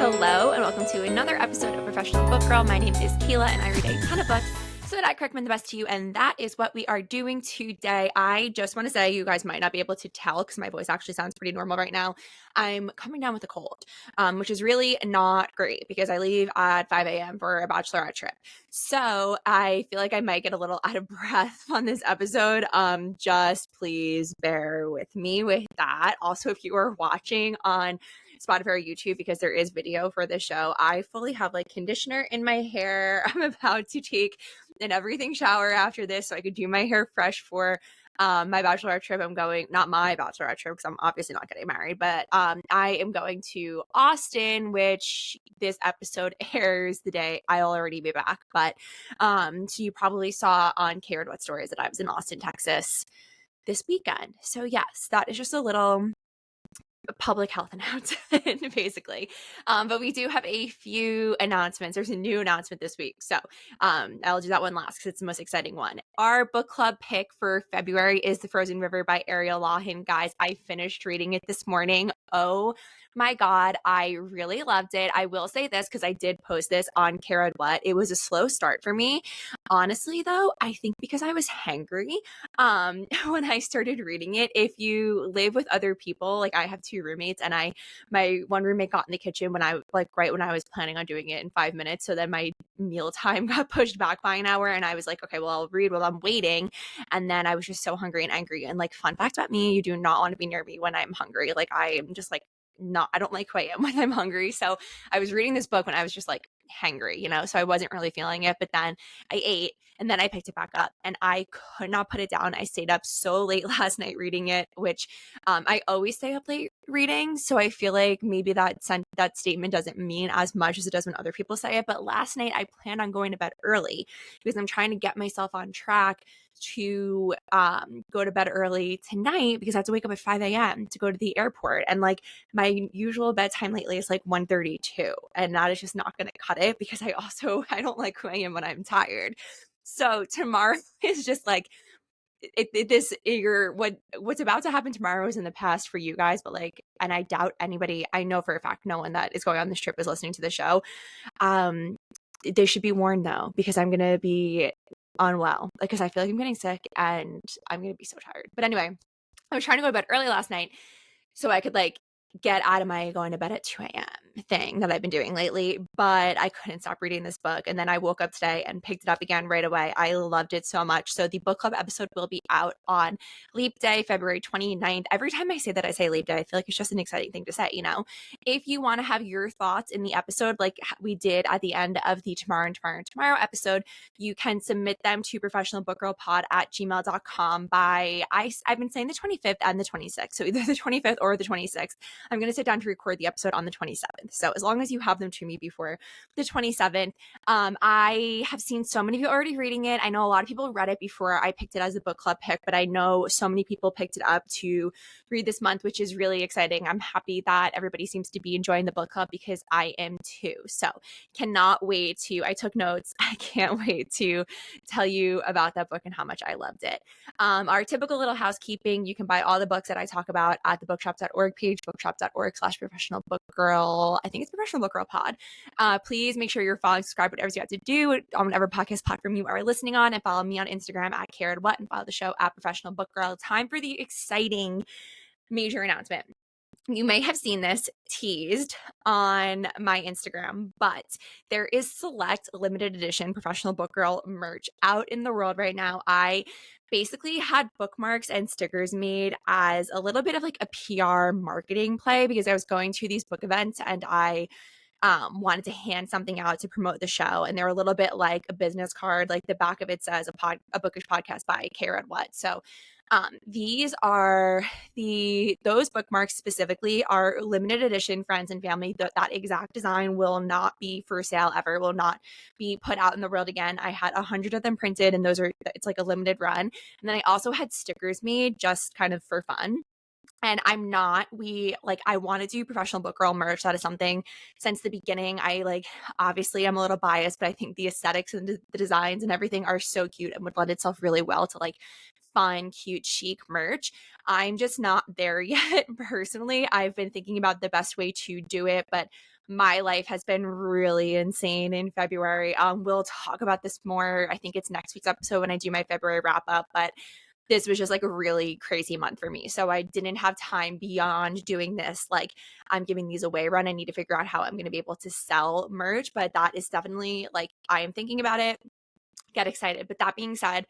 Hello and welcome to another episode of Professional Book Girl. My name is Kayla and I read a ton of books so that I can recommend the best to you, and that is what we are doing today. I just want to say, you guys might not be able to tell because my voice actually sounds pretty normal right now. I'm coming down with a cold, which is really not great because I leave at 5 a.m. for a bachelorette trip. So I feel like I might get a little out of breath on this episode. Just please bear with me with that. Also, if you are watching on Spotify or YouTube, because there is video for the show, I fully have like conditioner in my hair. I'm about to take an everything shower after this so I could do my hair fresh for my bachelorette trip. I'm going, not my bachelorette trip because I'm obviously not getting married, but I am going to Austin, which this episode airs the day I'll already be back. But so you probably saw on Cared What Stories that I was in Austin, Texas this weekend. So yes, that is just a little public health announcement basically, but we do have a few announcements. There's a new announcement this week, so I'll do that one last because it's the most exciting one. Our book club pick for February is The Frozen River by Ariel Lawhon. Guys, I finished reading it this morning. Oh my god, I really loved it. I will say this because I did post this on Care What. It was a slow start for me, honestly, though. I think because I was hangry when I started reading it. If you live with other people, like I have two roommates, and my one roommate got in the kitchen when I right when I was planning on doing it in 5 minutes, so then my meal time got pushed back by an hour, and I was like, okay, well, I'll read while I'm waiting. And then I was just so hungry and angry, and like, fun fact about me, you do not want to be near me when I'm hungry. Like, I am just like, I don't like who I am when I'm hungry. So I was reading this book when I was just like hangry, so I wasn't really feeling it. But then I ate, and then I picked it back up, and I could not put it down. I stayed up so late last night reading it, which I always stay up late reading. So I feel like maybe that statement doesn't mean as much as it does when other people say it. But last night I planned on going to bed early because I'm trying to get myself on track to go to bed early tonight because I have to wake up at 5 a.m. to go to the airport. And like, my usual bedtime lately is like 1:32, and that is just not going to cut it because I don't like who I am when I'm tired. So tomorrow is just like, what's about to happen tomorrow is in the past for you guys, but like, and I doubt anybody, I know for a fact no one that is going on this trip is listening to the show. They should be warned though, because I'm going to be unwell, because I feel like I'm getting sick and I'm going to be so tired. But anyway, I was trying to go to bed early last night so I could like get out of my going to bed at 2 a.m. thing that I've been doing lately, but I couldn't stop reading this book. And then I woke up today and picked it up again right away. I loved it so much. So the book club episode will be out on Leap Day, February 29th. Every time I say that, I say Leap Day, I feel like it's just an exciting thing to say, If you want to have your thoughts in the episode, like we did at the end of the Tomorrow episode, you can submit them to professionalbookgirlpod@gmail.com by, I've been saying the 25th and the 26th. So either the 25th or the 26th. I'm going to sit down to record the episode on the 27th. So as long as you have them to me before the 27th, I have seen so many of you already reading it. I know a lot of people read it before I picked it as a book club pick, but I know so many people picked it up to read this month, which is really exciting. I'm happy that everybody seems to be enjoying the book club because I am too. So cannot wait I took notes. I can't wait to tell you about that book and how much I loved it. Our typical little housekeeping, you can buy all the books that I talk about at the bookshop.org page, bookshop.org/professionalbookgirl. I think it's Professional Book Girl Pod. Please make sure you're following, subscribe, whatever you have to do on whatever podcast platform you are listening on, and follow me on Instagram at @caredwhat, and follow the show at Professional Book Girl. Time for the exciting major announcement. You may have seen this teased on my Instagram, but there is select limited edition Professional Book Girl merch out in the world right now. I basically had bookmarks and stickers made as a little bit of like a PR marketing play because I was going to these book events and I wanted to hand something out to promote the show. And they're a little bit like a business card. Like the back of it says a bookish podcast by Care What. So these are those bookmarks specifically are limited edition, friends and family. That exact design will not be for sale ever, will not be put out in the world again. I had 100 of them printed, and it's like a limited run. And then I also had stickers made just kind of for fun. And I want to do Professional Book Girl merch. That is something since the beginning. Obviously I'm a little biased, but I think the aesthetics and the designs and everything are so cute and would lend itself really well to like fun, cute, chic merch. I'm just not there yet. Personally, I've been thinking about the best way to do it, but my life has been really insane in February. We'll talk about this more. I think it's next week's episode when I do my February wrap up, but this was just like a really crazy month for me. So I didn't have time beyond doing this. Like, I'm giving these away run. I need to figure out how I'm going to be able to sell merch, but that is definitely like, I am thinking about it. Get excited. But that being said,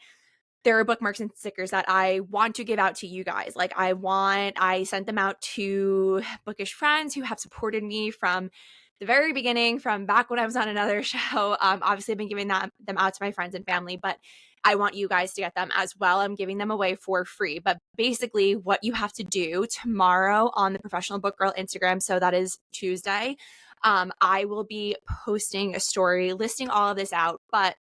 there are bookmarks and stickers that I want to give out to you guys. Like, I sent them out to bookish friends who have supported me from the very beginning, from back when I was on another show. Obviously, I've been giving them out to my friends and family, but I want you guys to get them as well. I'm giving them away for free. But basically, what you have to do tomorrow on the Professional Book Girl Instagram, so that is Tuesday, I will be posting a story listing all of this out. But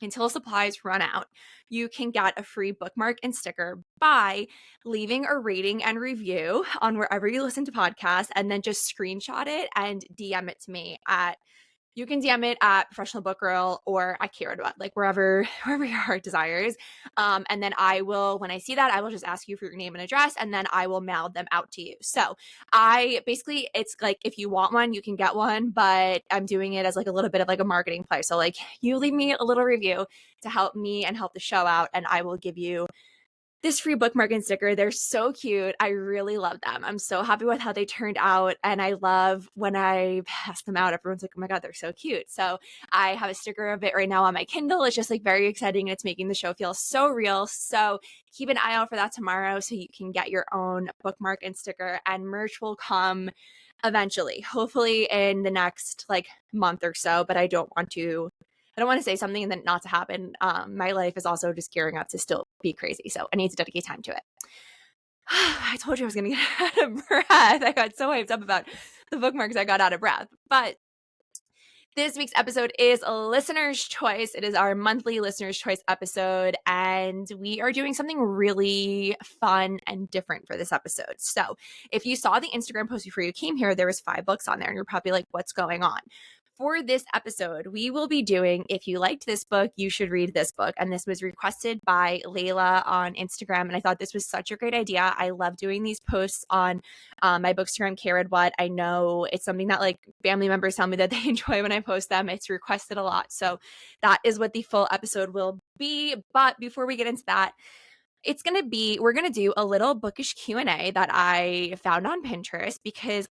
until supplies run out, you can get a free bookmark and sticker by leaving a rating and review on wherever you listen to podcasts, and then just screenshot it and DM it to me you can DM it at Professional Book Girl or at Kayla, like wherever your heart desires. And then I will, when I see that, I will just ask you for your name and address, and then I will mail them out to you. So it's like, if you want one, you can get one, but I'm doing it as like a little bit of like a marketing play. So like, you leave me a little review to help me and help the show out, and I will give you this free bookmark and sticker. They're so cute. I really love them. I'm so happy with how they turned out. And I love when I pass them out, everyone's like, oh my God, they're so cute. So I have a sticker of it right now on my Kindle. It's just like very exciting. And it's making the show feel so real. So keep an eye out for that tomorrow so you can get your own bookmark and sticker, and merch will come eventually, hopefully in the next like month or so, but I don't want to say something and then not to happen. My life is also just gearing up to still be crazy. So I need to dedicate time to it. I told you I was going to get out of breath. I got so hyped up about the bookmarks, I got out of breath. But this week's episode is a listener's choice. It is our monthly listener's choice episode, and we are doing something really fun and different for this episode. So if you saw the Instagram post before you came here, there was 5 books on there, and you're probably like, what's going on? For this episode, we will be doing If You Liked This Book, You Should Read This Book. And this was requested by Layla on Instagram. And I thought this was such a great idea. I love doing these posts on my Bookstagram, What. I know it's something that like family members tell me that they enjoy when I post them. It's requested a lot. So that is what the full episode will be. But before we get into that, we're going to do a little bookish Q&A that I found on Pinterest, because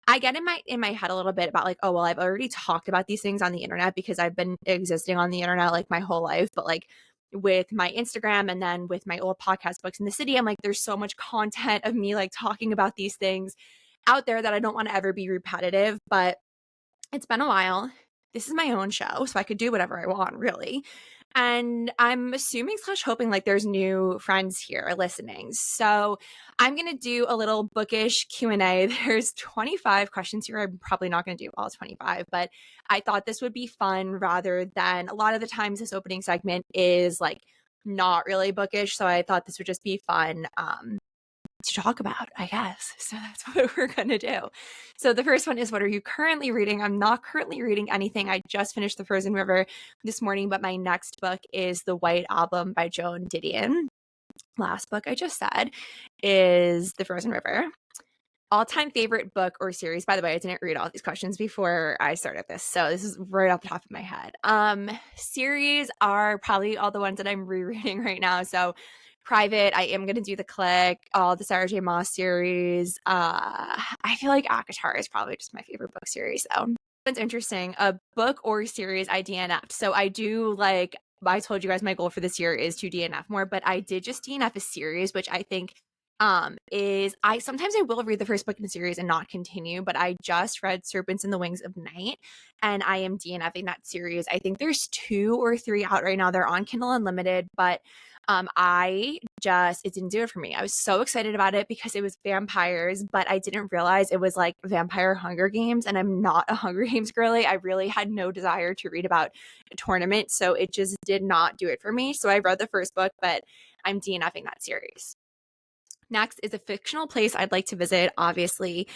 I get in my head a little bit about like, oh, well, I've already talked about these things on the internet because I've been existing on the internet like my whole life. But like with my Instagram and then with my old podcast, Books in the City, I'm like, there's so much content of me like talking about these things out there that I don't want to ever be repetitive. But it's been a while. This is my own show, so I could do whatever I want, really. And I'm assuming / hoping like there's new friends here listening. So I'm going to do a little bookish Q&A. There's 25 questions here. I'm probably not going to do all 25, but I thought this would be fun rather than a lot of the times this opening segment is like not really bookish. So I thought this would just be fun to talk about, I guess. So that's what we're going to do. So the first one is, what are you currently reading? I'm not currently reading anything. I just finished The Frozen River this morning, but my next book is The White Album by Joan Didion. Last book I just said is The Frozen River. All-time favorite book or series? By the way, I didn't read all these questions before I started this, so this is right off the top of my head. Series are probably all the ones that I'm rereading right now. So Private, I am going to do The Click, all the Sarah J. Maas series. I feel like ACOTAR is probably just my favorite book series, though. It's interesting. A book or series I DNF'd. So I told you guys my goal for this year is to DNF more, but I did just DNF a series, which I think sometimes I will read the first book in the series and not continue, but I just read Serpents in the Wings of Night, and I am DNFing that series. I think there's 2 or 3 out right now. They're on Kindle Unlimited, but it didn't do it for me. I was so excited about it because it was vampires, but I didn't realize it was like vampire Hunger Games, and I'm not a Hunger Games girly. I really had no desire to read about a tournament, so it just did not do it for me. So I read the first book, but I'm DNFing that series. Next is a fictional place I'd like to visit, obviously,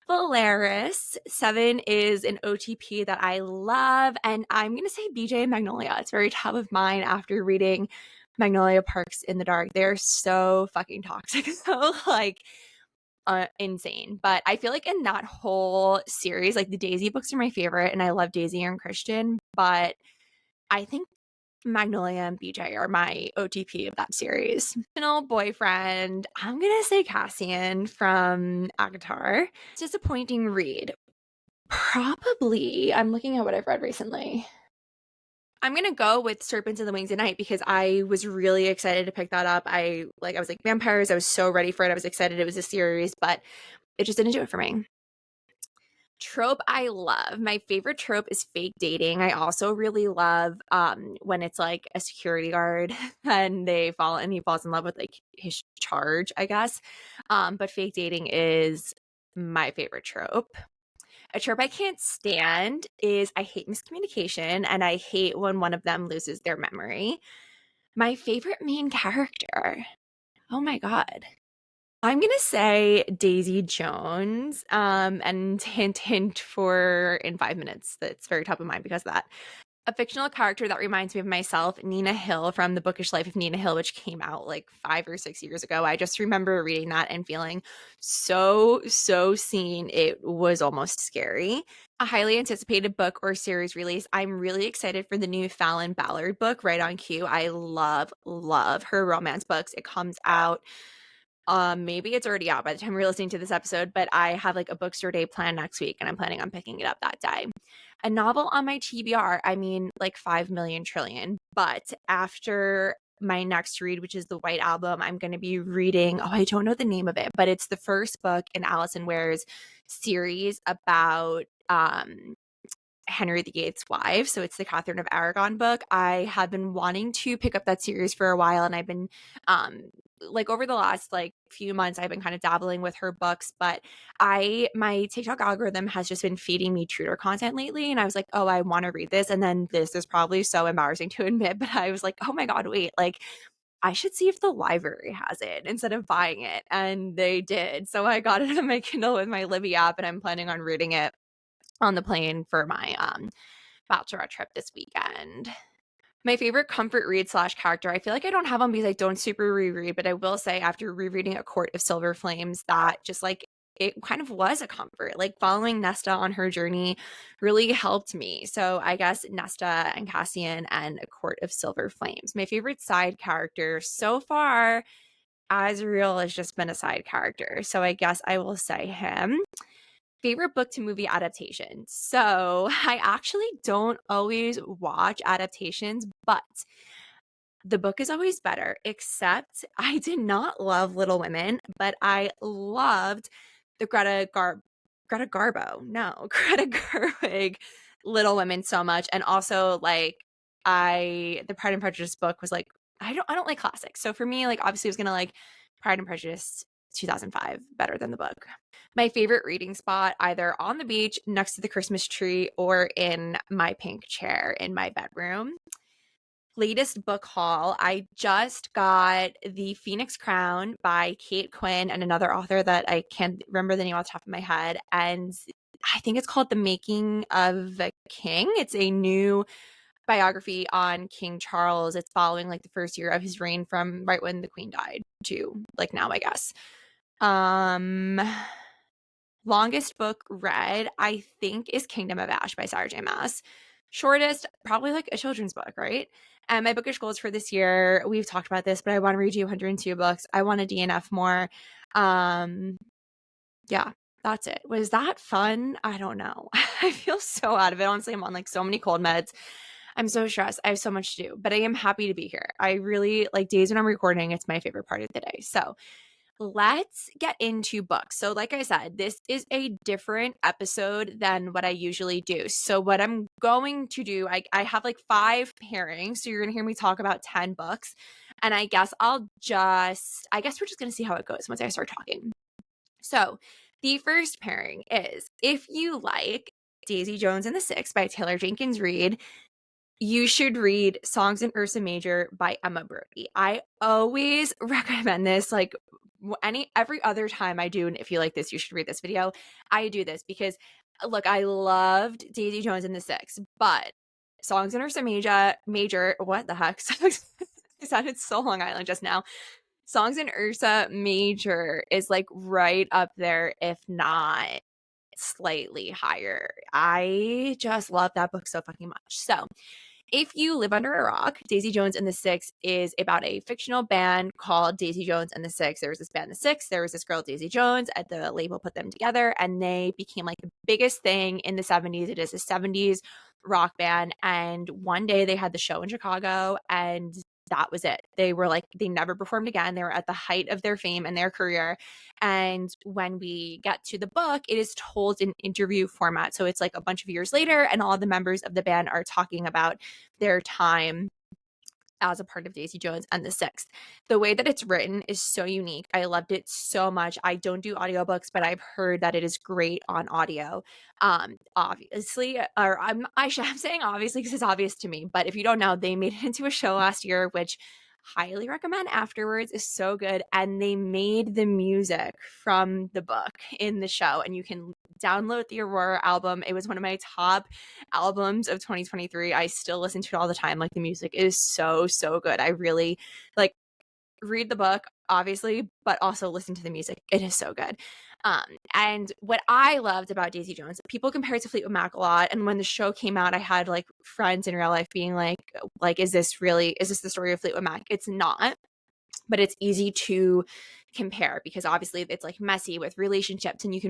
Valeris. 7 is an OTP that I love, and I'm going to say BJ and Magnolia. It's very top of mind after reading Magnolia Parks in the Dark. They're so fucking toxic, so like insane. But I feel like in that whole series, like the Daisy books are my favorite, and I love Daisy and Christian, but I think Magnolia and BJ are my OTP of that series. Boyfriend, I'm gonna say Cassian from Avatar. Disappointing read. Probably. I'm looking at what I've read recently. I'm gonna go with Serpents in the Wings at Night because I was really excited to pick that up. I was like vampires. I was so ready for it. I was excited it was a series, but it just didn't do it for me. Trope I love. My favorite trope is fake dating. I also really love when it's like a security guard and he falls in love with like his charge, I guess. But fake dating is my favorite trope. A trope I can't stand is I hate miscommunication and I hate when one of them loses their memory. My favorite main character. Oh my God. I'm gonna say Daisy Jones, and hint for in 5 minutes. That's very top of mind because of that. A fictional character that reminds me of myself, Nina Hill from The Bookish Life of Nina Hill, which came out like 5 or 6 years ago. I just remember reading that and feeling so seen. It was almost scary. A highly anticipated book or series release. I'm really excited for the new Fallon Ballard book, Right on Cue. I love her romance books. It comes out maybe it's already out by the time we're listening to this episode, but I have like a bookstore day planned next week and I'm planning on picking it up that day. A novel on my TBR, I mean like 5 million trillion, but after my next read, which is the White Album, I'm going to be reading, I don't know the name of it, but it's the first book in Alison Ware's series about Henry VIII's wife. So it's the Catherine of Aragon book. I have been wanting to pick up that series for a while, and I've been like over the last like few months I've been kind of dabbling with her books, but my TikTok algorithm has just been feeding me Tudor content lately, and I was like, oh, I want to read this, and then this is probably so embarrassing to admit, but I was like, oh my God, wait, like I should see if the library has it instead of buying it, and they did. So I got it on my Kindle with my Libby app, and I'm planning on reading it on the plane for my bachelorette trip this weekend. My favorite comfort read / character, I feel like I don't have one because I don't super reread, but I will say after rereading A Court of Silver Flames, that just like it kind of was a comfort. Like following Nesta on her journey really helped me. So I guess Nesta and Cassian and A Court of Silver Flames. My favorite side character so far, Azriel has just been a side character. So I guess I will say him. Favorite book to movie adaptation. So I actually don't always watch adaptations, but the book is always better, except I did not love Little Women, but I loved the Greta Gerwig Little Women so much. And also like the Pride and Prejudice book was like, I don't like classics. So for me, like obviously I was gonna like Pride and Prejudice 2005 better than the book. My favorite reading spot, either on the beach next to the Christmas tree or in my pink chair in my bedroom. Latest book haul, I just got The Phoenix Crown by Kate Quinn and another author that I can't remember the name off the top of my head. And I think it's called The Making of a King. It's a new biography on King Charles. It's following like the first year of his reign from right when the queen died to like now, I guess. Longest book read, I think, is Kingdom of Ash by Sarah J. Maas. Shortest, probably like a children's book, right? And my bookish goals for this year, we've talked about this, but I want to read you 102 books. I want to DNF more. Yeah, that's it. Was that fun? I don't know. I feel so out of it. Honestly, I'm on like so many cold meds. I'm so stressed. I have so much to do, but I am happy to be here. I really like days when I'm recording. It's my favorite part of the day. So let's get into books. So like I said, this is a different episode than what I usually do. So what I'm going to do, I have like 5 pairings. So you're going to hear me talk about 10 books. And I guess we're just going to see how it goes once I start talking. So the first pairing is, if you like Daisy Jones and the Six by Taylor Jenkins Reid, you should read Songs in Ursa Major by Emma Brodie. I always recommend this, like every other time I do, and if you like this, you should read this video. I do this because look, I loved Daisy Jones and the Six, but Songs in Ursa Major, what the heck? I sounded so Long Island just now. Songs in Ursa Major is like right up there, if not slightly higher. I just love that book so fucking much. So if you live under a rock, Daisy Jones and the Six is about a fictional band called Daisy Jones and the Six. There was this band, the Six. There was this girl, Daisy Jones, and the label put them together, and they became like the biggest thing in the 70s. It is a 70s rock band. And one day they had the show in Chicago, and that was it. They were like, they never performed again. They were at the height of their fame and their career. And when we get to the book, it is told in interview format. So it's like a bunch of years later, and all the members of the band are talking about their time as a part of Daisy Jones and the Sixth. The way that it's written is so unique. I loved it so much. I don't do audiobooks, but I've heard that it is great on audio. Obviously, or I'm saying obviously because it's obvious to me, but if you don't know, they made it into a show last year, which highly recommend afterwards, is so good. And they made the music from the book in the show, and you can download the Aurora album. It was one of my top albums of 2023. I still listen to it all the time. Like, the music is so good. I really like read the book, obviously, but also listen to the music. It is so good. And what I loved about Daisy Jones, people compare it to Fleetwood Mac a lot. And when the show came out, I had like friends in real life being like, is this the story of Fleetwood Mac? It's not, but it's easy to compare because obviously it's like messy with relationships, and you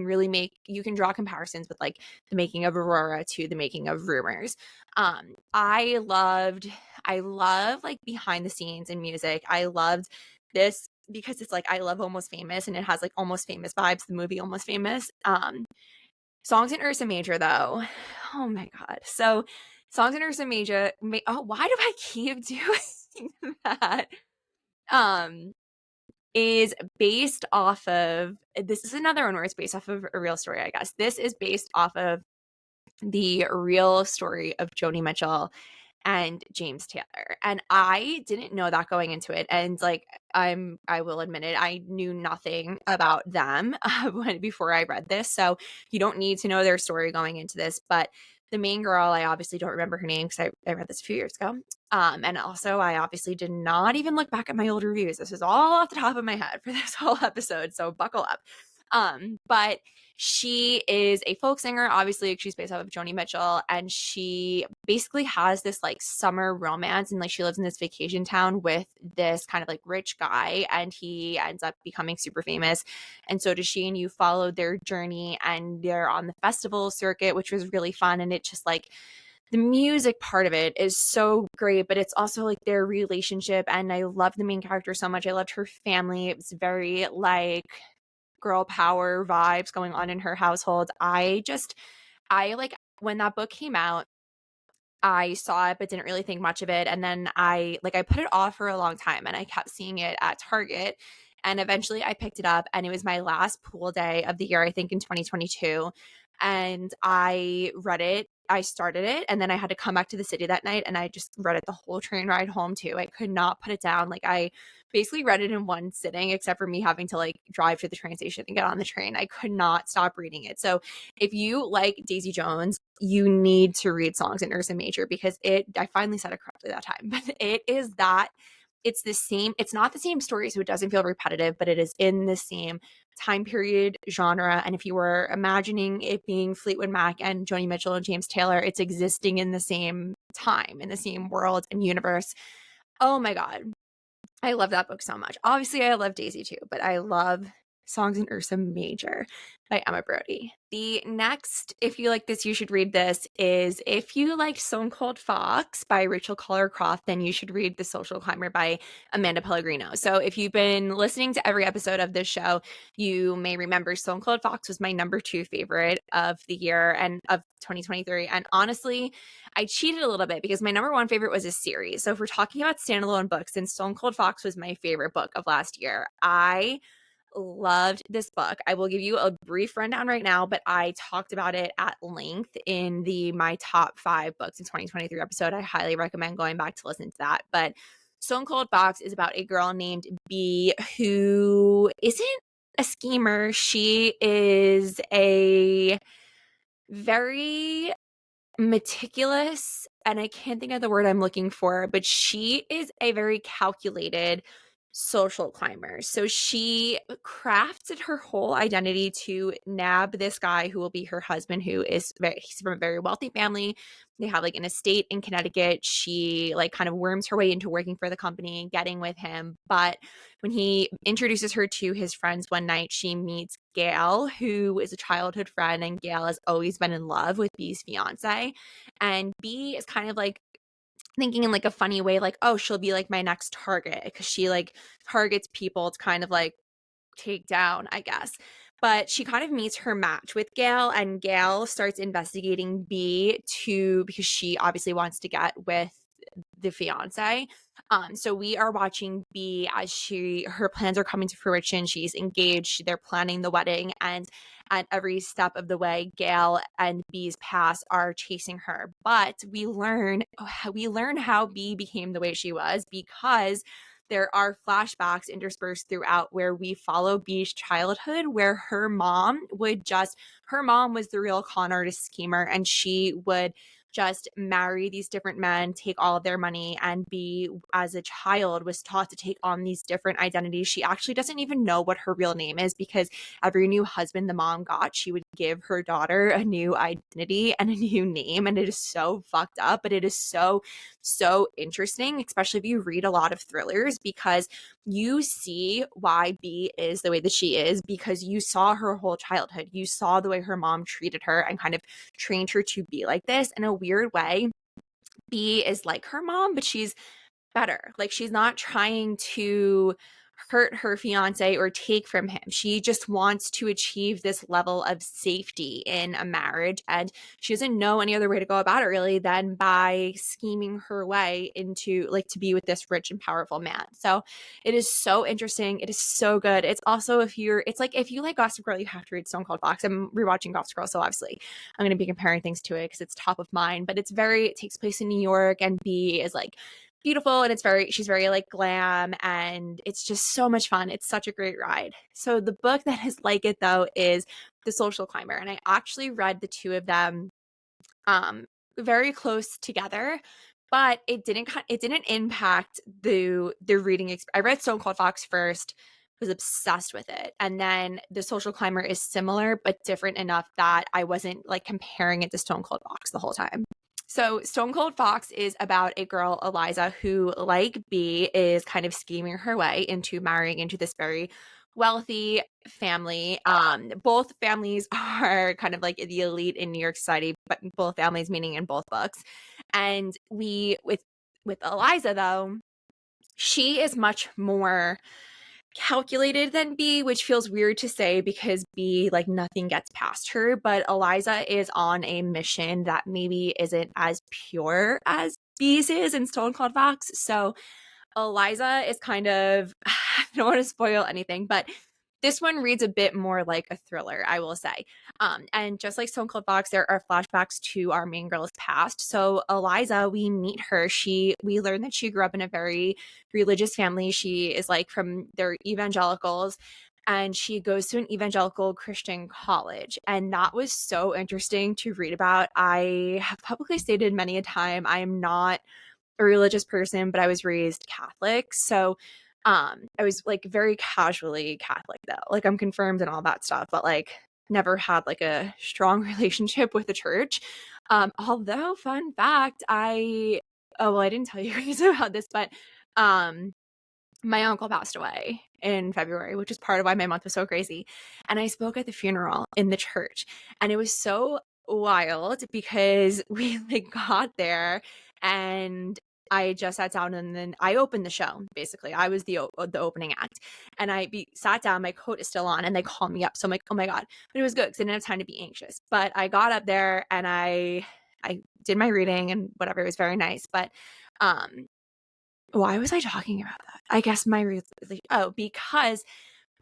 can draw comparisons with like the making of Aurora to the making of Rumors. I love like behind the scenes and music. I loved this because it's like, I love Almost Famous, and it has like Almost Famous vibes, the movie Almost Famous. Songs in Ursa Major though, oh my god. So Songs in Ursa Major, why do I keep doing that? Is based off of, this is another one where it's based off of a real story, I guess. This is based off of the real story of Joni Mitchell and James Taylor. And I didn't know that going into it. And like, I will admit it, I knew nothing about them before I read this. So you don't need to know their story going into this. But the main girl, I obviously don't remember her name because I read this a few years ago. And also, I obviously did not even look back at my old reviews. This is all off the top of my head for this whole episode, so buckle up. But she is a folk singer. Obviously, she's based off of Joni Mitchell, and she basically has this like summer romance, and like she lives in this vacation town with this kind of like rich guy, and he ends up becoming super famous, and so does she. And you follow their journey, and they're on the festival circuit, which was really fun. And it just like, the music part of it is so great, but it's also like their relationship. And I love the main character so much. I loved her family. It was very like girl power vibes going on in her household. I like, when that book came out, I saw it but didn't really think much of it. And then I put it off for a long time, and I kept seeing it at Target. And eventually I picked it up, and it was my last pool day of the year, I think in 2022. And I read it. I started it, and then I had to come back to the city that night, and I just read it the whole train ride home too. I could not put it down. Like, I basically read it in one sitting, except for me having to like drive to the train station and get on the train. I could not stop reading it. So if you like Daisy Jones, you need to read Songs in Ursa Major, because I finally said it correctly that time, but it's the same, it's not the same story, so it doesn't feel repetitive, but it is in the same time period, genre. And if you were imagining it being Fleetwood Mac and Joni Mitchell and James Taylor, it's existing in the same time, in the same world and universe. Oh my god, I love that book so much. Obviously, I love Daisy too, but I love Songs in Ursa Major by Emma Brodie. The next, if you like this, you should read this, is if you like Stone Cold Fox by Rachel Koller Croft, then you should read The Social Climber by Amanda Pellegrino. So if you've been listening to every episode of this show, you may remember Stone Cold Fox was my number 2 favorite of the year and of 2023. And honestly, I cheated a little bit because my number 1 favorite was a series. So if we're talking about standalone books, then Stone Cold Fox was my favorite book of last year. I loved this book. I will give you a brief rundown right now, but I talked about it at length in my top 5 books in 2023 episode. I highly recommend going back to listen to that. But Stone Cold Fox is about a girl named B who isn't a schemer. She is a very meticulous, and I can't think of the word I'm looking for, but she is a very calculated social climber. So she crafted her whole identity to nab this guy who will be her husband, he's from a very wealthy family. They have like an estate in Connecticut. She like kind of worms her way into working for the company and getting with him. But when he introduces her to his friends one night, she meets Gail, who is a childhood friend, and Gail has always been in love with B's fiance. And B is kind of like thinking in like a funny way, like, oh, she'll be like my next target because she like targets people to kind of like take down, I guess. But she kind of meets her match with Gail, and Gail starts investigating B because she obviously wants to get with the fiance. So we are watching B as her plans are coming to fruition. She's engaged, they're planning the wedding, and at every step of the way, Gail and B's past are chasing her. But we learn how B became the way she was because there are flashbacks interspersed throughout where we follow B's childhood, where her mom was the real con artist schemer, and she would just marry these different men, take all of their money, and B, as a child, was taught to take on these different identities. She actually doesn't even know what her real name is because every new husband the mom got, she would give her daughter a new identity and a new name. And it is so fucked up, but it is so, so interesting, especially if you read a lot of thrillers, because you see why B is the way that she is because you saw her whole childhood. You saw the way her mom treated her and kind of trained her to be like this. In a weird way, B is like her mom, but she's better. Like she's not trying to hurt her fiance or take from him. She just wants to achieve this level of safety in a marriage, and she doesn't know any other way to go about it really than by scheming her way into like to be with this rich and powerful man. So it is so interesting. It is so good. It's also if you like Gossip Girl, you have to read Stone Cold Fox. I'm rewatching Gossip Girl, so obviously I'm going to be comparing things to it because it's top of mind, but it takes place in New York, and B is like beautiful, and she's very like glam, and it's just so much fun. It's such a great ride. So the book that is like it though is The Social Climber, and I actually read the two of them very close together, but it didn't impact the reading I read Stone Cold Fox first, was obsessed with it, and then The Social Climber is similar but different enough that I wasn't like comparing it to Stone Cold Fox the whole time. So Stone Cold Fox is about a girl, Eliza, who, like B, is kind of scheming her way into marrying into this very wealthy family. Both families are kind of like the elite in New York society, but both families meaning in both books. And with Eliza, though, she is much more calculated than B, which feels weird to say because B, like nothing gets past her, but Eliza is on a mission that maybe isn't as pure as B's is in Stone Cold Fox. So Eliza is kind of, I don't want to spoil anything, but this one reads a bit more like a thriller, I will say. And just like Stone Cold Fox, there are flashbacks to our main girl's past. So Eliza, we meet her. We learn that she grew up in a very religious family. She is like they're evangelicals, and she goes to an evangelical Christian college. And that was so interesting to read about. I have publicly stated many a time, I am not a religious person, but I was raised Catholic. So I was like very casually Catholic though. Like I'm confirmed and all that stuff, but like never had like a strong relationship with the church. Although fun fact, I didn't tell you guys about this, but my uncle passed away in February, which is part of why my month was so crazy. And I spoke at the funeral in the church, and it was so wild because we like got there and I just sat down, and then I opened the show. Basically, I was the opening act, and sat down. My coat is still on, and they called me up. So I'm like, oh my god! But it was good because I didn't have time to be anxious. But I got up there and I did my reading and whatever. It was very nice. But why was I talking about that? I guess because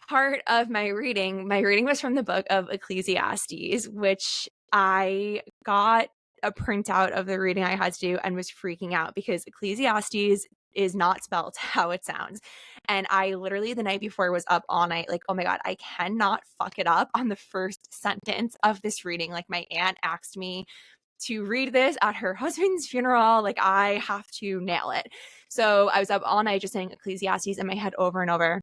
part of my reading was from the book of Ecclesiastes, which I got a printout of the reading I had to do and was freaking out because Ecclesiastes is not spelled how it sounds. And I literally the night before was up all night, like, oh my God, I cannot fuck it up on the first sentence of this reading. Like, my aunt asked me to read this at her husband's funeral. Like, I have to nail it. So I was up all night just saying Ecclesiastes in my head over and over.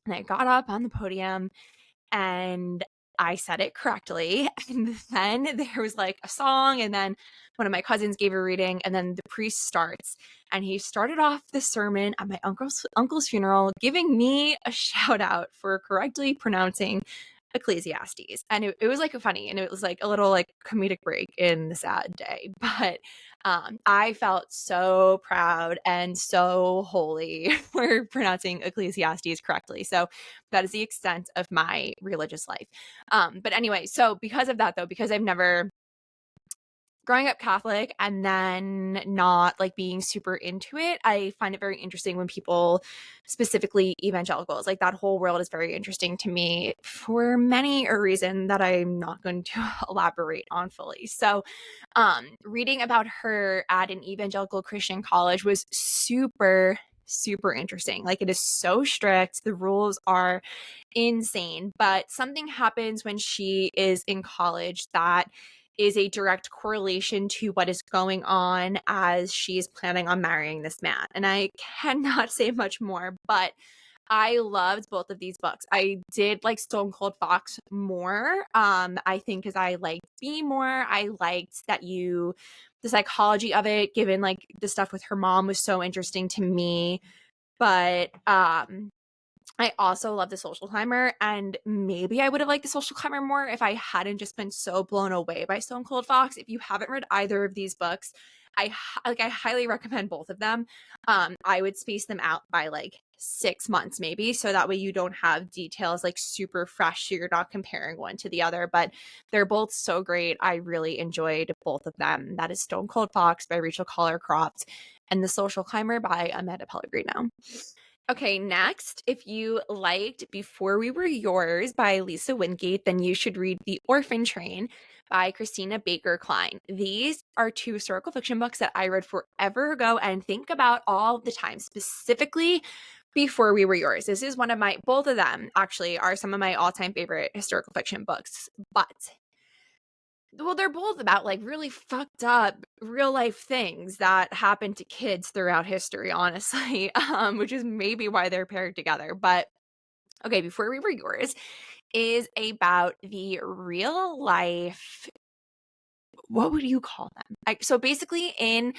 And I got up on the podium and I said it correctly. And then there was like a song, and then one of my cousins gave a reading, and then the priest starts. And he started off the sermon at my uncle's funeral, giving me a shout out for correctly pronouncing Ecclesiastes. And it was like a funny, and it was like a little like comedic break in the sad day. But I felt so proud and so holy for pronouncing Ecclesiastes correctly. So that is the extent of my religious life. But anyway, so because of that though, because I've never growing up Catholic and then not like being super into it, I find it very interesting when people, specifically evangelicals, like that whole world is very interesting to me for many a reason that I'm not going to elaborate on fully. So reading about her at an evangelical Christian college was super interesting. Like, it is so strict. The rules are insane, but something happens when she is in college that is a direct correlation to what is going on as she is planning on marrying this man. And I cannot say much more, but I loved both of these books. I did like Stone Cold Fox more. I think because I liked B more. I liked that the psychology of it, given like the stuff with her mom, was so interesting to me. But I also love The Social Climber, and maybe I would have liked The Social Climber more if I hadn't just been so blown away by Stone Cold Fox. If you haven't read either of these books, I highly recommend both of them. I would space them out by like 6 months maybe, so that way you don't have details like super fresh, so you're not comparing one to the other. But they're both so great. I really enjoyed both of them. That is Stone Cold Fox by Rachel Koller Croft and The Social Climber by Amanda Pellegrino. Okay, next, if you liked Before We Were Yours by Lisa Wingate, then you should read The Orphan Train by Christina Baker Kline. These are two historical fiction books that I read forever ago and think about all the time, specifically Before We Were Yours. This is both of them actually are some of my all-time favorite historical fiction books, but well, they're both about like really fucked up real life things that happen to kids throughout history, honestly, which is maybe why they're paired together. But okay, Before We Were Yours is about the real life. What would you call them? So basically, in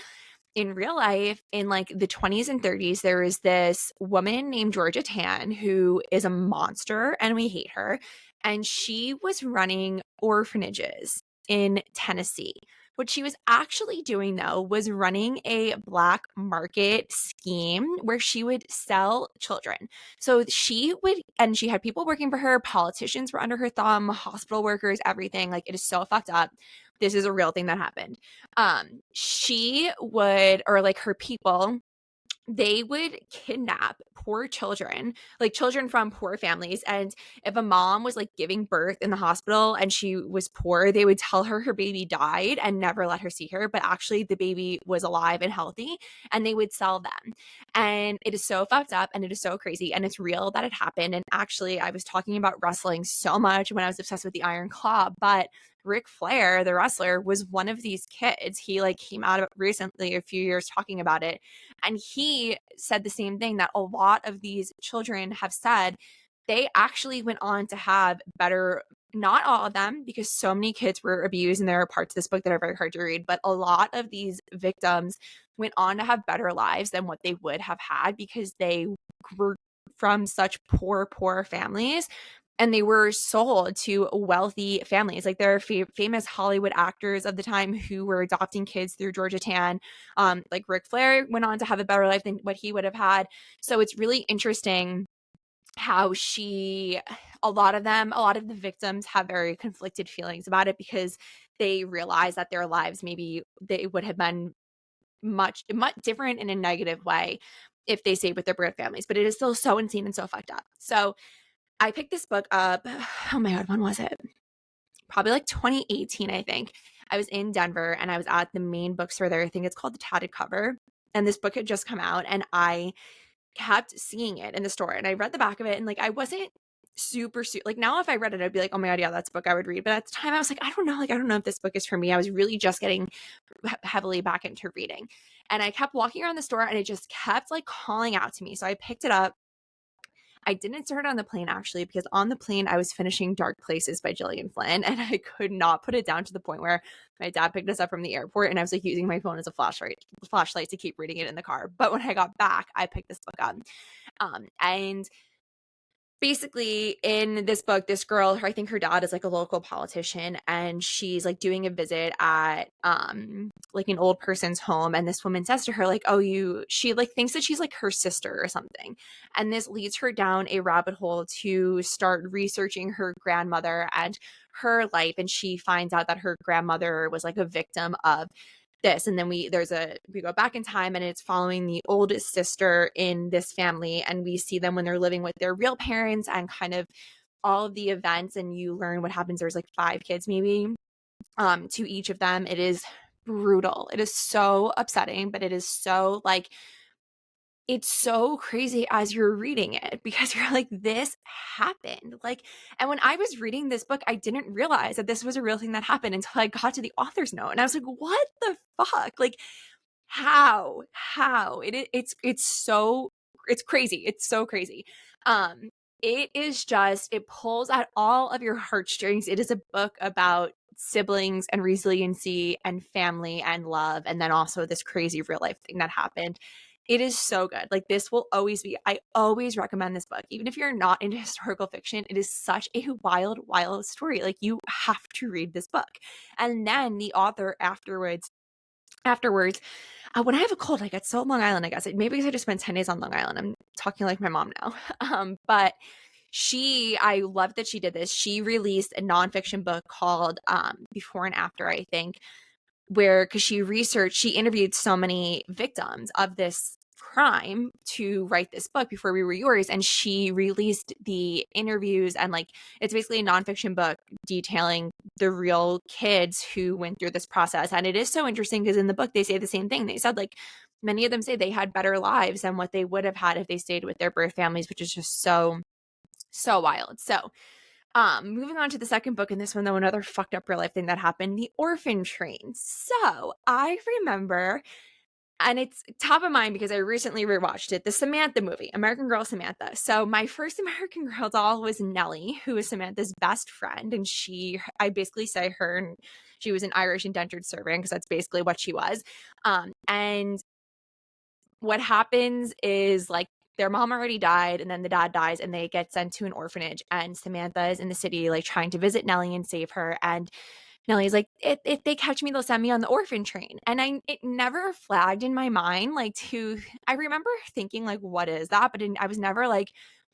real life, in like the 20s and 30s, there is this woman named Georgia Tan who is a monster and we hate her. And she was running orphanages in Tennessee. What she was actually doing, though, was running a black market scheme where she would sell children. So she had people working for her, politicians were under her thumb, hospital workers, everything. Like, it is so fucked up. This is a real thing that happened. She would, or like her people, they would kidnap poor children, like children from poor families. And if a mom was like giving birth in the hospital and she was poor, they would tell her baby died and never let her see her. But actually, the baby was alive and healthy, and they would sell them. And it is so fucked up and it is so crazy. And it's real that it happened. And actually, I was talking about wrestling so much when I was obsessed with the Iron Claw, but Ric Flair, the wrestler, was one of these kids. He like came out of recently, a few years, talking about it. And he said the same thing, that a lot of these children have said they actually went on to have better, not all of them, because so many kids were abused and there are parts of this book that are very hard to read, but a lot of these victims went on to have better lives than what they would have had because they grew from such poor families. And they were sold to wealthy families. Like, there are famous Hollywood actors of the time who were adopting kids through Georgia Tan. Like Ric Flair went on to have a better life than what he would have had. So it's really interesting how a lot of the victims have very conflicted feelings about it because they realize that their lives, maybe they would have been much different in a negative way if they stayed with their birth families. But it is still so insane and so fucked up. So I picked this book up, oh my God, when was it? Probably like 2018, I think. I was in Denver and I was at the main bookstore there. I think it's called The Tatted Cover. and this book had just come out, and I kept seeing it in the store, and I read the back of it, and like I wasn't super like, now if I read it I'd be like, oh my god, yeah, that's a book I would read. But at the time I was like, I don't know if this book is for me. I was really just getting heavily back into reading, and I kept walking around the store, and it just kept like calling out to me. So I picked it up. I didn't start on the plane, actually, because on the plane I was finishing Dark Places by Gillian Flynn, and I could not put it down, to the point where my dad picked us up from the airport and I was like using my phone as a flashlight to keep reading it in the car. But when I got back, I picked this book up. And basically in this book, this girl, I think her dad is like a local politician, and she's like doing a visit at like an old person's home, and this woman says to her like, she like thinks that she's like her sister or something, and this leads her down a rabbit hole to start researching her grandmother and her life. And she finds out that her grandmother was like a victim of this. And then we go back in time, and it's following the oldest sister in this family, and we see them when they're living with their real parents, and kind of all of the events, and you learn what happens. There's like 5 kids maybe to each of them. It is brutal. It is so upsetting, but it is so like, it's so crazy as you're reading it, because you're like, this happened. Like, and when I was reading this book, I didn't realize that this was a real thing that happened until I got to the author's note. And I was like, what the fuck? Like, how? It's crazy. It's so crazy. It is just, it pulls at all of your heartstrings. It is a book about siblings and resiliency and family and love, and then also this crazy real life thing that happened. It is so good. Like, this will always be, I always recommend this book. Even if you're not into historical fiction, it is such a wild, wild story. Like, you have to read this book. And then the author afterwards, when I have a cold, I get so Long Island, I guess. Maybe because I just spent 10 days on Long Island. I'm talking like my mom now. But I love that she did this. She released a nonfiction book called Before and After, I think, because she interviewed so many victims of this crime to write this book, Before We Were Yours, and she released the interviews, and like, it's basically a nonfiction book detailing the real kids who went through this process. And it is so interesting because in the book they say the same thing. They said like, many of them say they had better lives than what they would have had if they stayed with their birth families, which is just so wild. So moving on to the second book in this one, though, another fucked up real life thing that happened, the Orphan Train. So I remember, and it's top of mind because I recently rewatched it, the Samantha movie, American Girl Samantha. So my first American Girl doll was Nellie, who is Samantha's best friend. And I basically say she was an Irish indentured servant, because that's basically what she was. And what happens is, like, their mom already died, and then the dad dies, and they get sent to an orphanage, and Samantha is in the city, like, trying to visit Nellie and save her. And Nellie's like, if they catch me, they'll send me on the orphan train. And it never flagged in my mind, like, I remember thinking, like, what is that? But I was never like,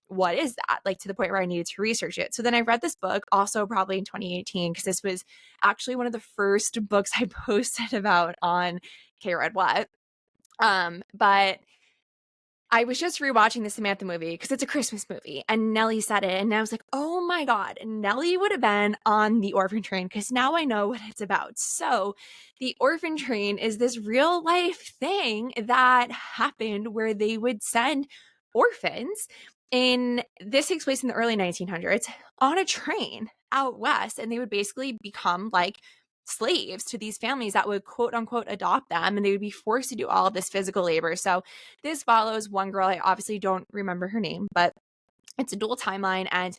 what is that? Like, to the point where I needed to research it. So then I read this book, also probably in 2018, because this was actually one of the first books I posted about on K Read What. But I was just rewatching the Samantha movie because it's a Christmas movie, and Nellie said it, and I was like, oh my god, Nellie would have been on the Orphan Train, because now I know what it's about. So the Orphan Train is this real life thing that happened where they would send orphans, this takes place in the early 1900s, on a train out west, and they would basically become like slaves to these families that would quote unquote adopt them, and they would be forced to do all of this physical labor. So this follows one girl. I obviously don't remember her name, but it's a dual timeline, and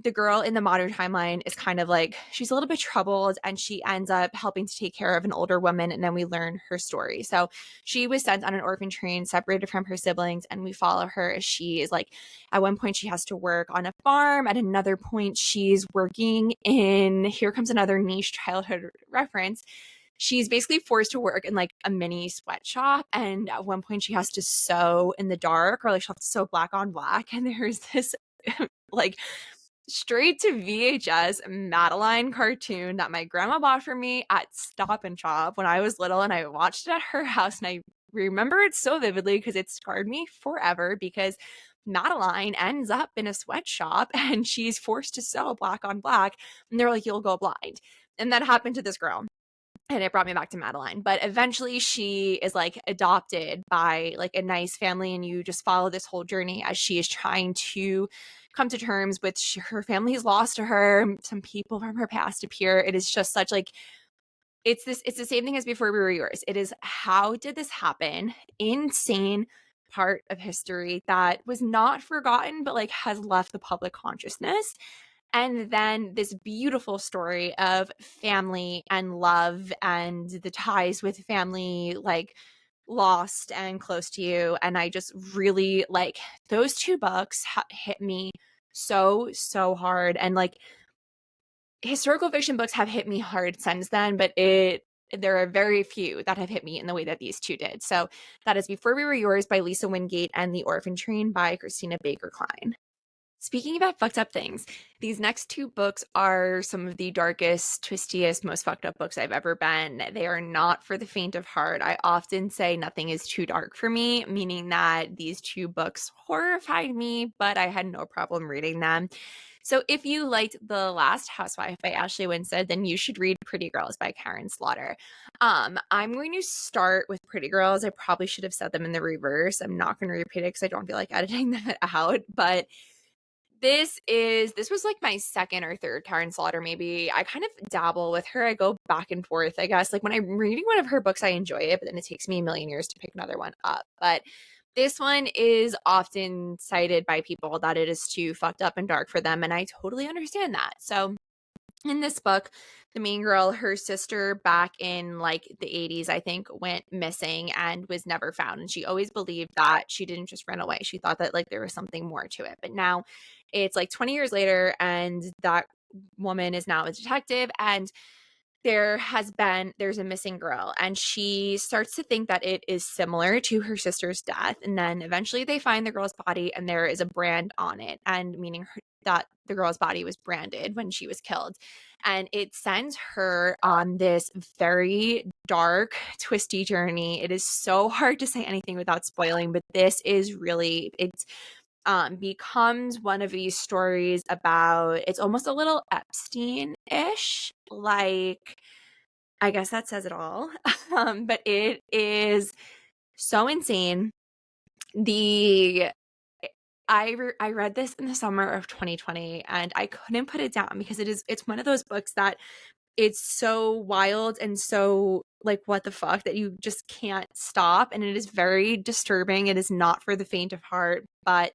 the girl in the modern timeline is kind of like, she's a little bit troubled, and she ends up helping to take care of an older woman, and then we learn her story. So she was sent on an orphan train, separated from her siblings, and we follow her as she is like, at one point she has to work on a farm, at another point she's working in, here comes another niche childhood reference, she's basically forced to work in like a mini sweatshop, and at one point she has to sew in the dark, or like she'll have to sew black on black, and there's this like straight to VHS Madeline cartoon that my grandma bought for me at Stop and Shop when I was little, and I watched it at her house, and I remember it so vividly because it scarred me forever, because Madeline ends up in a sweatshop and she's forced to sew black on black, and they're like, you'll go blind. And that happened to this girl. and it brought me back to Madeline. But eventually she is like adopted by like a nice family, and you just follow this whole journey as she is trying to come to terms with her family's lost to her. Some people from her past appear. It is just such like it's the same thing as Before We Were Yours. It is, how did this happen? Insane part of history that was not forgotten, but like has left the public consciousness. And then this beautiful story of family and love and the ties with family, like lost and close to you. And I just really like those two books hit me so hard. And like historical fiction books have hit me hard since then, but there are very few that have hit me in the way that these two did. So that is Before We Were Yours by Lisa Wingate and The Orphan Train by Christina Baker Kline. Speaking about fucked up things, these next two books are some of the darkest, twistiest, most fucked up books I've ever been. They are not for the faint of heart. I often say nothing is too dark for me, meaning that these two books horrified me, but I had no problem reading them. So if you liked The Last Housewife by Ashley Winstead, then you should read Pretty Girls by Karen Slaughter. I'm going to start with Pretty Girls. I probably should have said them in the reverse. I'm not going to repeat it because I don't feel like editing that out, but this was like my second or third Karen Slaughter, maybe. I kind of dabble with her. I go back and forth, I guess. Like when I'm reading one of her books, I enjoy it, but then it takes me a million years to pick another one up. But this one is often cited by people that it is too fucked up and dark for them, and I totally understand that. So in this book, the main girl, her sister back in like the 80s, I think, went missing and was never found. And she always believed that she didn't just run away. She thought that like there was something more to it. But now it's like 20 years later, and that woman is now a detective, and there's a missing girl, and she starts to think that it is similar to her sister's death. And then eventually they find the girl's body, and there is a brand on it, and meaning that the girl's body was branded when she was killed. And it sends her on this very dark, twisty journey. It is so hard to say anything without spoiling, but this is really, it's becomes one of these stories about, it's almost a little Epstein-ish, like, I guess that says it all. But it is so insane. I read this in the summer of 2020, and I couldn't put it down because it's one of those books that it's so wild and so like what the fuck that you just can't stop, and it is very disturbing. It is not for the faint of heart, but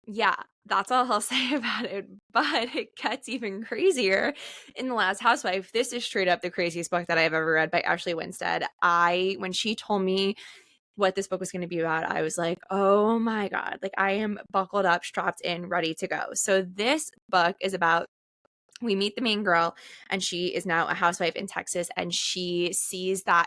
yeah, that's all I'll say about it. But it gets even crazier in The Last Housewife. This is straight up the craziest book that I've ever read by Ashley Winstead. When she told me what this book was going to be about, I was like, oh my God, like I am buckled up, strapped in, ready to go. So this book is about, we meet the main girl, and she is now a housewife in Texas, and she sees that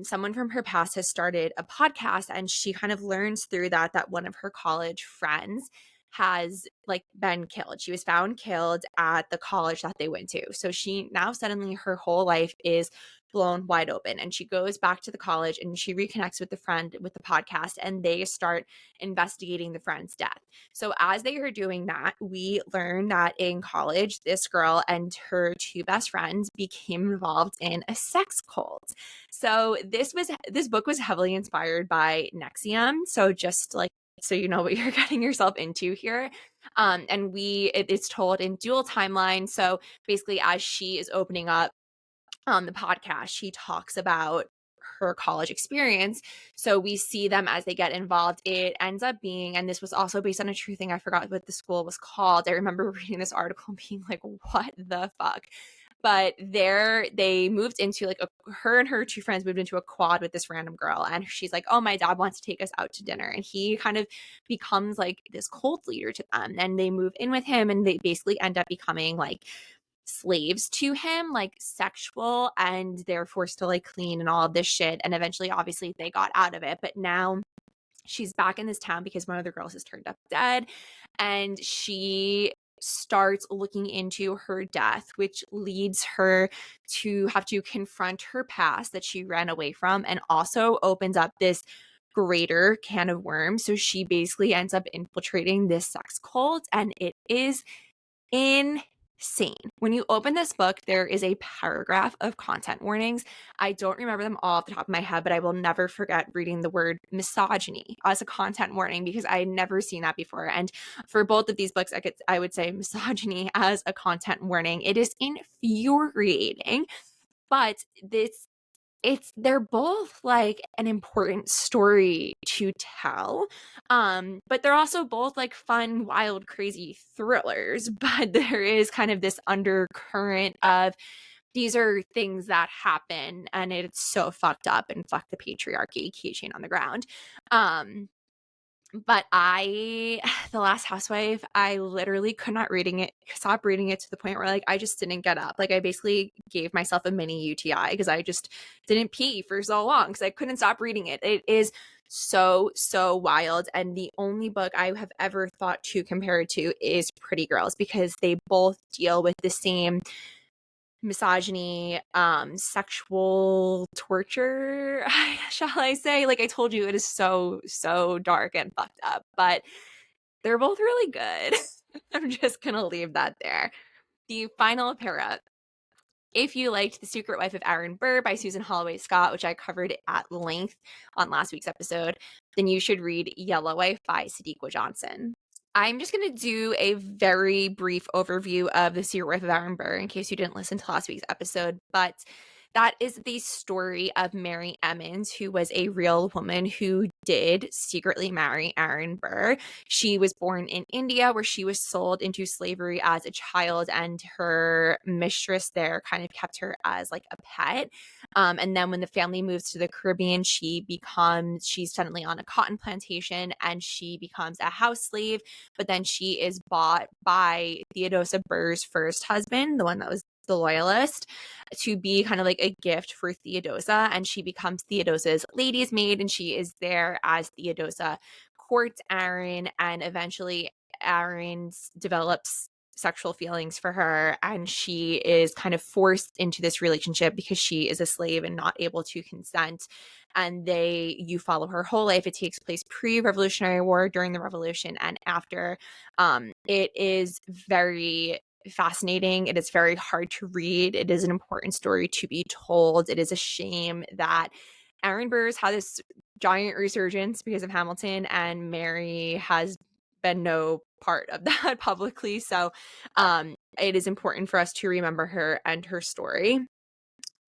someone from her past has started a podcast, and she kind of learns through that one of her college friends has like been killed. She was found killed at the college that they went to. So she now suddenly her whole life is blown wide open, and she goes back to the college, and she reconnects with the friend with the podcast, and they start investigating the friend's death. So as they are doing that, we learn that in college, this girl and her two best friends became involved in a sex cult. So this book was heavily inspired by Nexium. So just like, so you know what you're getting yourself into here. And it's told in dual timeline. So basically, as she is opening up on the podcast, she talks about her college experience. So we see them as they get involved. It ends up being, and this was also based on a true thing, I forgot what the school was called. I remember reading this article and being like, what the fuck? But they moved into like her and her two friends moved into a quad with this random girl, and she's like, oh, my dad wants to take us out to dinner, and he kind of becomes like this cult leader to them, and they move in with him, and they basically end up becoming like slaves to him, like sexual, and they're forced to like clean and all of this shit. And eventually, obviously, they got out of it, but now she's back in this town because one of the girls has turned up dead, and she starts looking into her death, which leads her to have to confront her past that she ran away from, and also opens up this greater can of worms. So she basically ends up infiltrating this sex cult, and it is insane. insane. When you open this book, there is a paragraph of content warnings. I don't remember them all off the top of my head, but I will never forget reading the word misogyny as a content warning because I had never seen that before. And for both of these books, I would say misogyny as a content warning. It is infuriating, but they're both like an important story to tell, but they're also both like fun, wild, crazy thrillers. But there is kind of this undercurrent of these are things that happen and it's so fucked up, and fuck the patriarchy keychain on the ground. But the last Housewife, I literally could not stop reading it to the point where like I just didn't get up. Like I basically gave myself a mini UTI because I just didn't pee for so long because I couldn't stop reading it. It is so wild, and the only book I have ever thought to compare it to is Pretty Girls because they both deal with the same misogyny, sexual torture, shall I say. Like I told you, it is so dark and fucked up, but they're both really good. I'm just gonna leave that there. The final para. If you liked The Secret Life of Aaron Burr by Susan Holloway Scott, which I covered at length on last week's episode, then you should read Yellowwife by Sadeqa Johnson. I'm just going to do a very brief overview of The Secret Life of Aaron Burr in case you didn't listen to last week's episode, but that is the story of Mary Emmons, who was a real woman who did secretly marry Aaron Burr. She was born in India, where she was sold into slavery as a child, and her mistress there kind of kept her as like a pet. And then when the family moves to the Caribbean, she's suddenly on a cotton plantation and she becomes a house slave. But then she is bought by Theodosia Burr's first husband, the one that was the loyalist, to be kind of like a gift for Theodosia, and she becomes Theodosia's lady's maid, and she is there as Theodosia courts Aaron, and eventually Aaron develops sexual feelings for her, and she is kind of forced into this relationship because she is a slave and not able to consent. And you follow her whole life. It takes place pre-Revolutionary War, during the Revolution, and after. It is very fascinating. It is very hard to read. It is an important story to be told. It is a shame that Aaron Burr's had this giant resurgence because of Hamilton, and Mary has been no part of that publicly. So it is important for us to remember her and her story.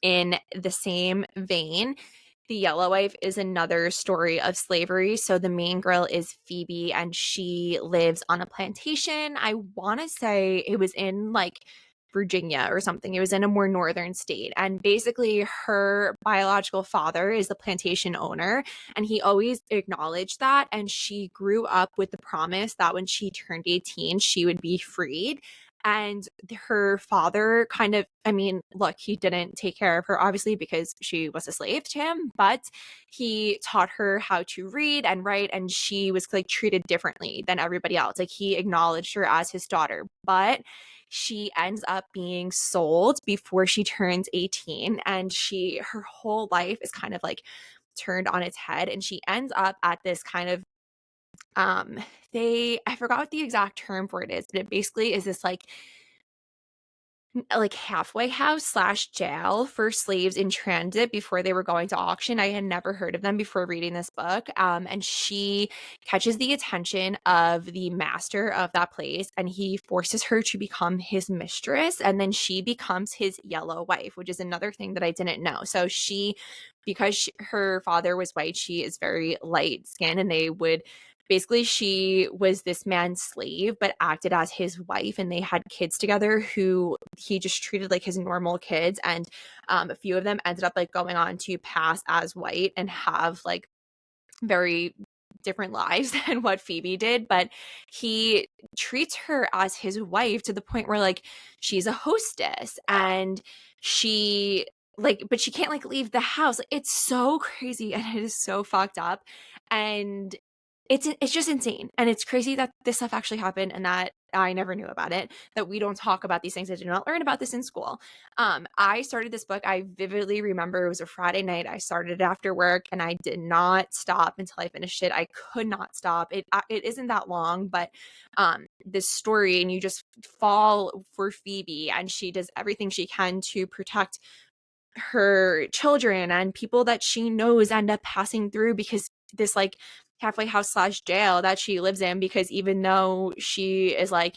In the same vein, The Yellowwife is another story of slavery. So the main girl is Phoebe, and she lives on a plantation. I want to say it was in like Virginia or something. It was in a more northern state. And basically her biological father is the plantation owner, and he always acknowledged that. And she grew up with the promise that when she turned 18, she would be freed. And her father kind of, I mean, look, he didn't take care of her, obviously, because she was a slave to him, but he taught her how to read and write, and she was like treated differently than everybody else. Like he acknowledged her as his daughter, but she ends up being sold before she turns 18, and her whole life is kind of like turned on its head, and she ends up at this kind of I forgot what the exact term for it is, but it basically is this like halfway house / jail for slaves in transit before they were going to auction. I had never heard of them before reading this book. And she catches the attention of the master of that place, and he forces her to become his mistress, and then she becomes his yellow wife, which is another thing that I didn't know. So because her father was white, she is very light skinned, and she was this man's slave, but acted as his wife, and they had kids together who he just treated like his normal kids. And a few of them ended up like going on to pass as white and have like very different lives than what Phoebe did, but he treats her as his wife to the point where like she's a hostess, and but she can't like leave the house. Like, it's so crazy, and it is so fucked up, and it's just insane. And it's crazy that this stuff actually happened, and that I never knew about it, that we don't talk about these things. I did not learn about this in school. I started this book. I vividly remember it was a Friday night. I started it after work and I did not stop until I finished it. I could not stop. It isn't that long, but this story, and you just fall for Phoebe, and she does everything she can to protect her children, and people that she knows end up passing through because this like halfway house / jail that she lives in, because even though she is like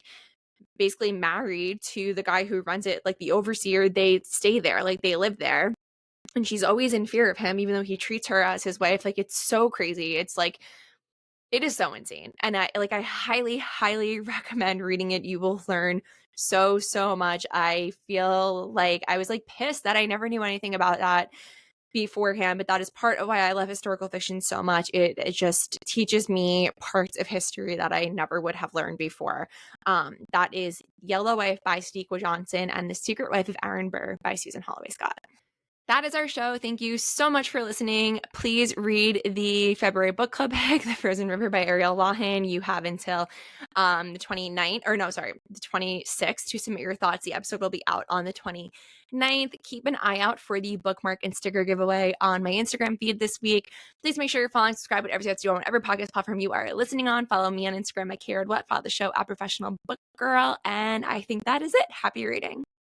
basically married to the guy who runs it, like the overseer, they stay there, like they live there, and she's always in fear of him even though he treats her as his wife. Like, it's so crazy. It's like, it is so insane, and I highly recommend reading it. You will learn so much. I feel like I was like pissed that I never knew anything about that beforehand, but that is part of why I love historical fiction so much. It just teaches me parts of history that I never would have learned before. That is Yellow Wife by Sadeqa Johnson and The Secret Wife of Aaron Burr by Susan Holloway Scott. That is our show. Thank you so much for listening. Please read the February book club pick, The Frozen River by Ariel Lawhon. You have until the 26th to submit your thoughts. The episode will be out on the 29th. Keep an eye out for the bookmark and sticker giveaway on my Instagram feed this week. Please make sure you're following, subscribe, whatever you have to do on whatever podcast platform you are listening on. Follow me on Instagram at KRedWhat. Follow the show at Professional Book Girl. And I think that is it. Happy reading.